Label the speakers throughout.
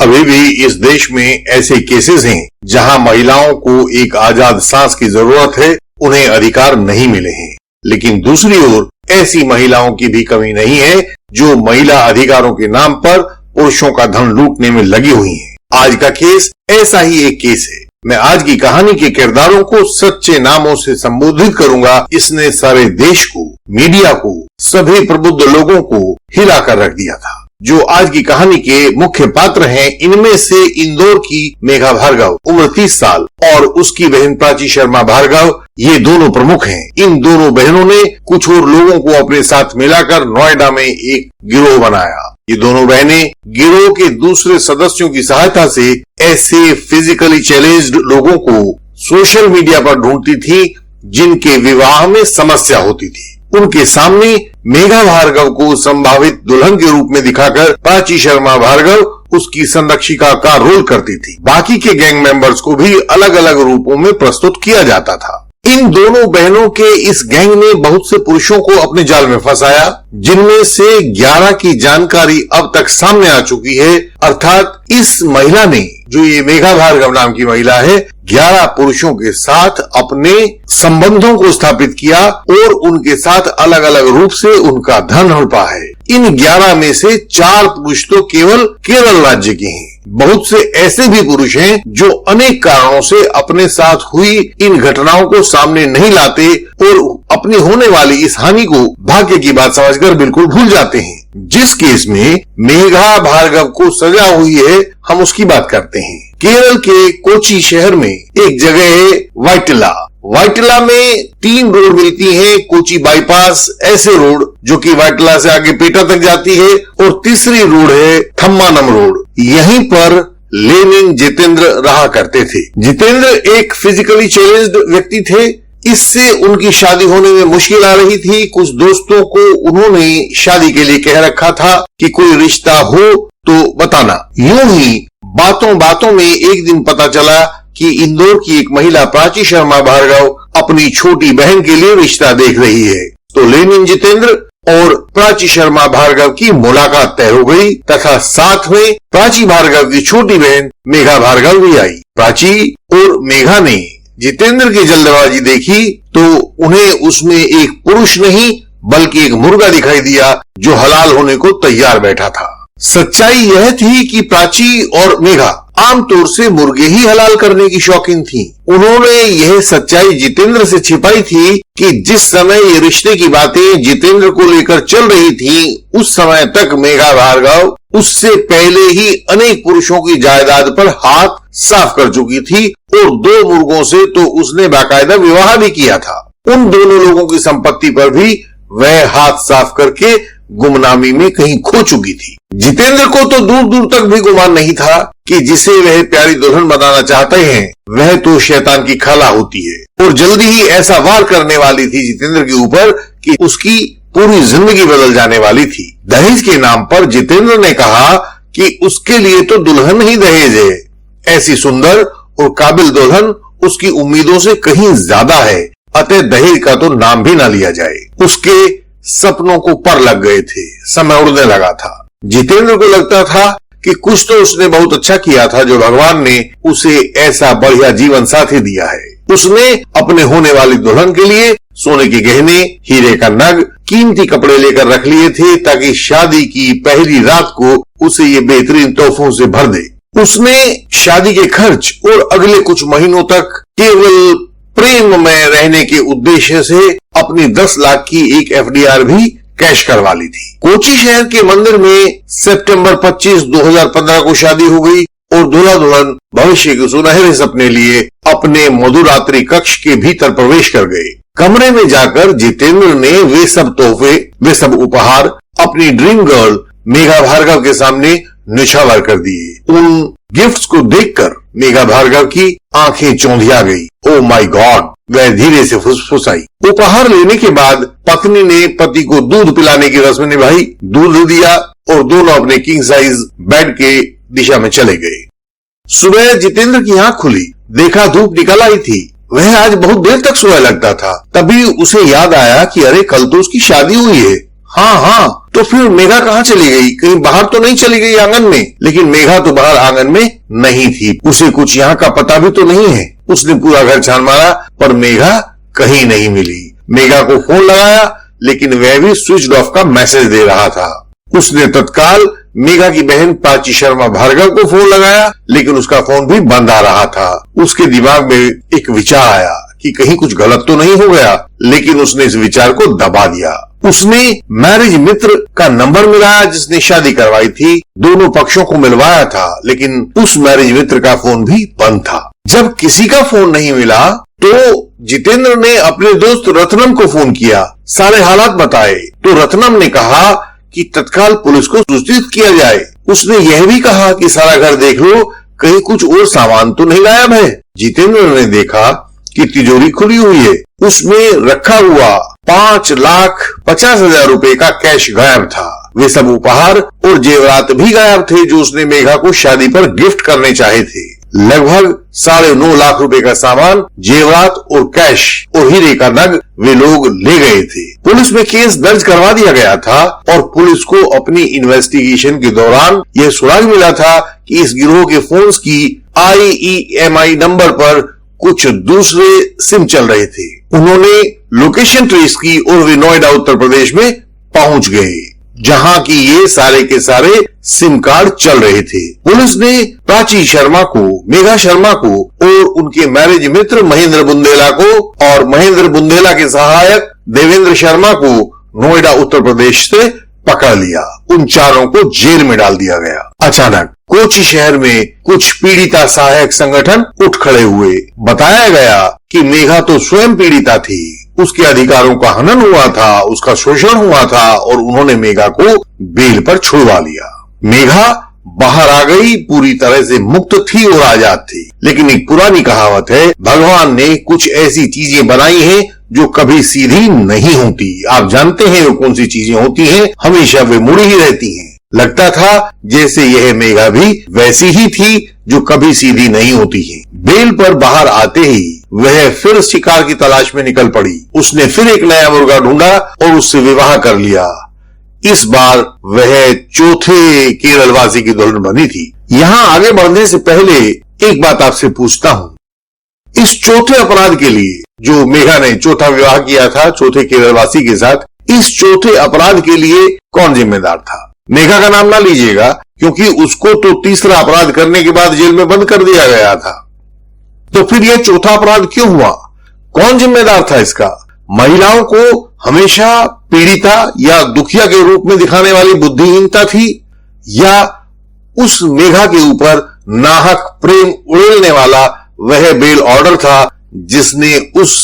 Speaker 1: अभी भी इस देश में ऐसे केसेस हैं जहां महिलाओं को एक आजाद सांस की जरूरत है, उन्हें अधिकार नहीं मिले हैं। लेकिन दूसरी ओर ऐसी महिलाओं की भी कमी नहीं है जो महिला अधिकारों के नाम पर पुरुषों का धन लूटने में लगी हुई हैं। आज का केस ऐसा ही एक केस है। मैं आज की कहानी के किरदारों को सच्चे नामों से संबोधित करूंगा। इसने सारे देश को, मीडिया को, सभी प्रबुद्ध लोगों को हिलाकर रख दिया था। जो आज की कहानी के मुख्य पात्र हैं, इनमें से इंदौर की मेघा भार्गव उम्र 30 साल और उसकी बहन प्राची शर्मा भार्गव, ये दोनों प्रमुख हैं। इन दोनों बहनों ने कुछ और लोगों को अपने साथ मिलाकर नोएडा में एक गिरोह बनाया। ये दोनों बहनें गिरोह के दूसरे सदस्यों की सहायता से ऐसे फिजिकली चैलेंज्ड लोगों को सोशल मीडिया पर ढूंढती थी जिनके विवाह में समस्या होती थी। उनके सामने मेघा भार्गव को संभावित दुल्हन के रूप में दिखाकर प्राची शर्मा भार्गव उसकी संरक्षिका का रोल करती थी। बाकी के गैंग मेंबर्स को भी अलग अलग रूपों में प्रस्तुत किया जाता था। इन दोनों बहनों के इस गैंग ने बहुत से पुरुषों को अपने जाल में फंसाया, जिनमें से 11 की जानकारी अब तक सामने आ चुकी है। अर्थात इस महिला ने, जो ये मेघा भार्गव नाम की महिला है, 11 पुरुषों के साथ अपने संबंधों को स्थापित किया और उनके साथ अलग अलग रूप से उनका धन हड़पा है। इन 11 में से 4 पुरुष तो केवल केरल राज्य के हैं। बहुत से ऐसे भी पुरुष हैं जो अनेक कारणों से अपने साथ हुई इन घटनाओं को सामने नहीं लाते और अपनी होने वाली इस हानि को भाग्य की बात समझकर बिल्कुल भूल जाते हैं। जिस केस में मेघा भार्गव को सजा हुई है, हम उसकी बात करते हैं। केरल के कोची शहर में एक जगह है वाइटिला। वाइटिला में 3 रोड मिलती हैं। कोची बाईपास, ऐसे रोड जो कि वाइटिला से आगे पेटा तक जाती है, और तीसरी रोड है थम्मानम रोड। यहीं पर लेनिन जितेंद्र रहा करते थे। जितेंद्र एक फिजिकली चैलेंज्ड व्यक्ति थे। इससे उनकी शादी होने में मुश्किल आ रही थी। कुछ दोस्तों को उन्होंने शादी के लिए कह रखा था कि कोई रिश्ता हो तो बताना। यूं ही बातों बातों में एक दिन पता चला कि इंदौर की एक महिला प्राची शर्मा भार्गव अपनी छोटी बहन के लिए रिश्ता देख रही है। तो लेनिन जितेंद्र और प्राची शर्मा भार्गव की मुलाकात तय हो गई तथा साथ में प्राची भार्गव की छोटी बहन मेघा भार्गव भी आई। प्राची और मेघा ने जितेंद्र की जल्दबाजी देखी तो उन्हें उसमें एक पुरुष नहीं बल्कि एक मुर्गा दिखाई दिया जो हलाल होने को तैयार बैठा था। सच्चाई यह थी कि प्राची और मेघा आमतौर से मुर्गे ही हलाल करने की शौकीन थी। उन्होंने यह सच्चाई जितेंद्र से छिपाई थी कि जिस समय ये रिश्ते की बातें जितेंद्र को लेकर चल रही थी, उस समय तक मेघा भार्गव उससे पहले ही अनेक पुरुषों की जायदाद पर हाथ साफ कर चुकी थी और 2 मुर्गों से तो उसने बाकायदा विवाह भी किया था। उन दोनों लोगों की संपत्ति पर भी वह हाथ साफ करके गुमनामी में कहीं खो चुकी थी। जितेंद्र को तो दूर दूर तक भी गुमान नहीं था कि जिसे वह प्यारी दुल्हन बनाना चाहते हैं वह तो शैतान की खाला होती है और जल्दी ही ऐसा वार करने वाली थी जितेंद्र के ऊपर कि उसकी पूरी जिंदगी बदल जाने वाली थी। दहेज के नाम पर जितेंद्र ने कहा कि उसके लिए तो दुल्हन ही दहेज है। ऐसी सुंदर और काबिल दुल्हन उसकी उम्मीदों से कहीं ज्यादा है, अतः दहेज का तो नाम भी ना लिया जाए। उसके सपनों को पर लग गए थे, समय उड़ने लगा था। जितेंद्र को लगता था कि कुछ तो उसने बहुत अच्छा किया था जो भगवान ने उसे ऐसा बढ़िया जीवन साथी दिया है। उसने अपने होने वाली दुल्हन के लिए सोने के गहने, हीरे का नग, कीमती कपड़े लेकर रख लिए थे ताकि शादी की पहली रात को उसे ये बेहतरीन तोहफों से भर दे। उसने शादी के खर्च और अगले कुछ महीनों तक केवल प्रेम में रहने के उद्देश्य से अपनी 10 लाख की एक FDR भी कैश करवा ली थी। कोची शहर के मंदिर में सितंबर 25, 2015 को शादी हो गई और दूल्हा दुल्हन भविष्य के सुनहरे सपने लिए अपने मधुरात्रि कक्ष के भीतर प्रवेश कर गए। कमरे में जाकर जितेंद्र ने वे सब तोहफे, वे सब उपहार अपनी ड्रीम गर्ल मेघा भार्गव के सामने निछावर कर दिए। उन गिफ्ट्स को देखकर मेघा भार्गव की आंखें चौंधिया गई। ओ माय गॉड, वह धीरे से फुसफुसाई। उपहार लेने के बाद पत्नी ने पति को दूध पिलाने की रस्म निभाई, दूध दिया और दोनों अपने किंग साइज बेड के दिशा में चले गए। सुबह जितेंद्र की आंख खुली, देखा धूप निकल आई थी। वह आज बहुत देर तक सोया लगता था। तभी उसे याद आया कि अरे कल तो उसकी शादी हुई है। हाँ, तो फिर मेघा कहाँ चली गई? कहीं बाहर तो नहीं चली गई आंगन में? लेकिन मेघा तो बाहर आंगन में नहीं थी। उसे कुछ यहाँ का पता भी तो नहीं है। उसने पूरा घर छान मारा पर मेघा कहीं नहीं मिली। मेघा को फोन लगाया लेकिन वह भी स्विच ऑफ का मैसेज दे रहा था। उसने तत्काल मेघा की बहन प्राची शर्मा भार्गव को फोन लगाया लेकिन उसका फोन भी बंद आ रहा था। उसके दिमाग में एक विचार आया कि कहीं कुछ गलत तो नहीं हो गया, लेकिन उसने इस विचार को दबा दिया। उसने मैरिज मित्र का नंबर मिलाया जिसने शादी करवाई थी। दोनों पक्षों को मिलवाया था लेकिन उस मैरिज मित्र का फोन भी बंद था। जब किसी का फोन नहीं मिला तो जितेंद्र ने अपने दोस्त रत्नम को फोन किया, सारे हालात बताए। तो रत्नम ने कहा कि तत्काल पुलिस को सूचित किया जाए। उसने यह भी कहा कि सारा घर देख लो, कहीं कुछ और सामान तो नहीं गायब है। जितेंद्र ने देखा कि तिजोरी खुली हुई है, उसमें रखा हुआ 5,50,000 रुपए का कैश गायब था। वे सब उपहार और जेवरात भी गायब थे जो उसने मेघा को शादी पर गिफ्ट करने चाहे थे। लगभग 9.5 लाख रुपए का सामान, जेवरात और कैश और हीरे का नग वे लोग ले गए थे। पुलिस में केस दर्ज करवा दिया गया था और पुलिस को अपनी इन्वेस्टिगेशन के दौरान यह सुराग मिला था कि इस गिरोह के फोन्स की IEMI नंबर पर कुछ दूसरे सिम चल रहे थे। उन्होंने लोकेशन ट्रेस की और वे नोएडा उत्तर प्रदेश में पहुंच गए जहां की ये सारे के सारे सिम कार्ड चल रहे थे। पुलिस ने प्राची शर्मा को, मेघा शर्मा को और उनके मैरिज मित्र महेंद्र बुंदेला को और महेंद्र बुंदेला के सहायक देवेंद्र शर्मा को नोएडा उत्तर प्रदेश से पकड़ लिया। उन चारों को जेल में डाल दिया गया। अचानक कोची शहर में कुछ पीड़िता सहायक संगठन उठ खड़े हुए। बताया गया कि मेघा तो स्वयं पीड़िता थी, उसके अधिकारों का हनन हुआ था, उसका शोषण हुआ था और उन्होंने मेघा को बेल पर छुड़वा लिया। मेघा बाहर आ गई, पूरी तरह से मुक्त थी और आजाद थी। लेकिन एक पुरानी कहावत है, भगवान ने कुछ ऐसी चीजें बनाई हैं जो कभी सीधी नहीं होती। आप जानते हैं वो कौन सी चीजें होती हैं? हमेशा वे मुड़ी ही रहती हैं। लगता था जैसे यह मेघा भी वैसी ही थी जो कभी सीधी नहीं होती है। बेल पर बाहर आते ही वह फिर शिकार की तलाश में निकल पड़ी। उसने फिर एक नया मुर्गा ढूंढा और उससे विवाह कर लिया। इस बार वह चौथे केरलवासी की दुल्हन बनी थी। यहाँ आगे बढ़ने से पहले एक बात आपसे पूछता हूँ, इस चौथे अपराध के लिए जो मेघा ने चौथा विवाह किया था चौथे केरलवासी के साथ, इस चौथे अपराध के लिए कौन जिम्मेदार था? मेघा का नाम ना लीजिएगा क्योंकि उसको तो तीसरा अपराध करने के बाद जेल में बंद कर दिया गया था। तो फिर यह चौथा अपराध क्यों हुआ? कौन जिम्मेदार था इसका? महिलाओं को हमेशा पीड़िता या दुखिया के रूप में दिखाने वाली बुद्धिहीनता थी, या उस मेघा के ऊपर नाहक प्रेम उड़ेलने वाला वह बेल ऑर्डर था जिसने उस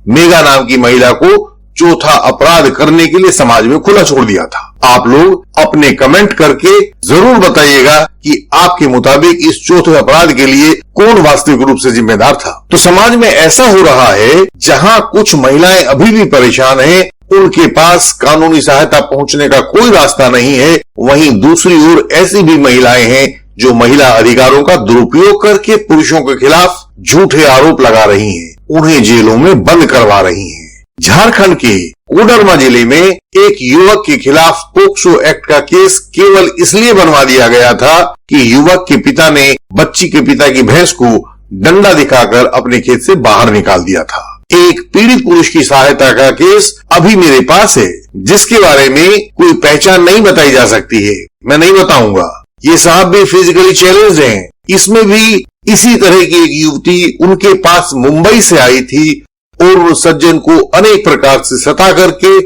Speaker 1: मेघा नाम की महिला को चौथा अपराध करने के लिए समाज में खुला छोड़ दिया था? आप लोग अपने कमेंट करके जरूर बताइएगा कि आपके मुताबिक इस चौथे अपराध के लिए कौन वास्तविक रूप से जिम्मेदार था। तो समाज में ऐसा हो रहा है जहां कुछ महिलाएं अभी भी परेशान हैं, उनके पास कानूनी सहायता पहुंचने का कोई रास्ता नहीं है। वहीं दूसरी ओर ऐसी भी महिलाएं हैं जो महिला अधिकारों का दुरुपयोग करके पुरुषों के खिलाफ झूठे आरोप लगा रही हैं, उन्हें जेलों में बंद करवा रही हैं। झारखंड के कोडरमा जिले में एक युवक के खिलाफ पोक्सो एक्ट का केस केवल इसलिए बनवा दिया गया था कि युवक के पिता ने बच्ची के पिता की भैंस को डंडा दिखाकर अपने खेत से बाहर निकाल दिया था। एक पीड़ित पुरुष की सहायता का केस अभी मेरे पास है जिसके बारे में कोई पहचान नहीं बताई जा सकती है, मैं नहीं बताऊंगा। ये साहब भी फिजिकली चैलेंज्ड हैं। इसमें भी इसी तरह की एक युवती उनके पास मुंबई से आई थी और वो सज्जन को अनेक प्रकार से सता करके,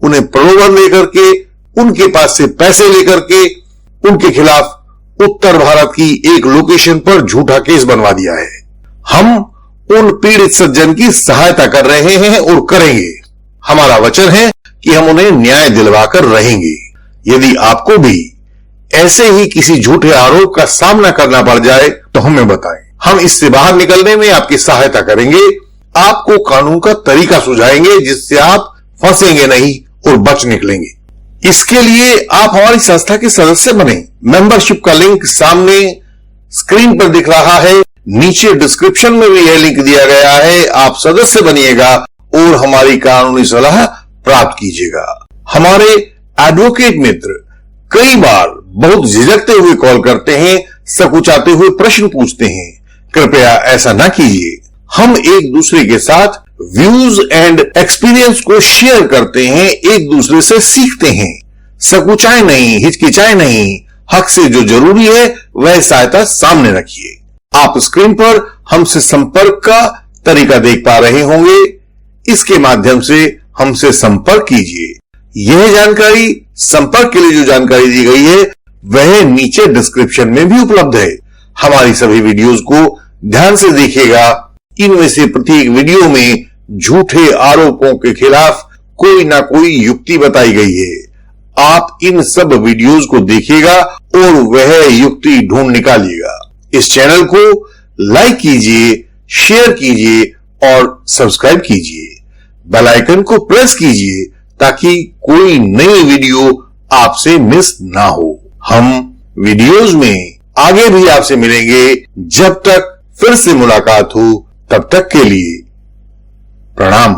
Speaker 1: उन्हें प्रलोभन देकर के, उनके पास से पैसे लेकर के उनके खिलाफ उत्तर भारत की एक लोकेशन पर झूठा केस बनवा दिया है। हम उन पीड़ित सज्जन की सहायता कर रहे हैं और करेंगे। हमारा वचन है कि हम उन्हें न्याय दिलवाकर रहेंगे। यदि आपको भी ऐसे ही किसी झूठे आरोप का सामना करना पड़ जाए तो हमें बताएं। हम इससे बाहर निकलने में आपकी सहायता करेंगे, आपको कानून का तरीका सुझाएंगे जिससे आप फंसेंगे नहीं और बच निकलेंगे। इसके लिए आप हमारी संस्था के सदस्य बने। मेंबरशिप का लिंक सामने स्क्रीन पर दिख रहा है, नीचे डिस्क्रिप्शन में भी यह लिंक दिया गया है। आप सदस्य बनिएगा और हमारी कानूनी सलाह प्राप्त कीजिएगा। हमारे एडवोकेट मित्र कई बार बहुत झिझकते हुए कॉल करते हैं, सकुचाते हुए प्रश्न पूछते हैं। कृपया ऐसा ना कीजिए। हम एक दूसरे के साथ व्यूज एंड एक्सपीरियंस को शेयर करते हैं, एक दूसरे से सीखते हैं। सकुचाए नहीं, हिचकिचाए नहीं, हक से जो जरूरी है वह सहायता सामने रखिए। आप स्क्रीन पर हमसे संपर्क का तरीका देख पा रहे होंगे। इसके माध्यम से हमसे संपर्क कीजिए। यह जानकारी, संपर्क के लिए जो जानकारी दी गई है वह नीचे डिस्क्रिप्शन में भी उपलब्ध है। हमारी सभी वीडियोस को ध्यान से देखिएगा। इनमें से प्रत्येक वीडियो में झूठे आरोपों के खिलाफ कोई ना कोई युक्ति बताई गई है। आप इन सब वीडियोस को देखिएगा और वह युक्ति ढूंढ निकालिएगा। इस चैनल को लाइक कीजिए, शेयर कीजिए और सब्सक्राइब कीजिए। बेल आइकन को प्रेस कीजिए ताकि कोई नई वीडियो आपसे मिस ना हो। हम वीडियोस में आगे भी आपसे मिलेंगे। जब तक फिर से मुलाकात हो तब तक के लिए प्रणाम।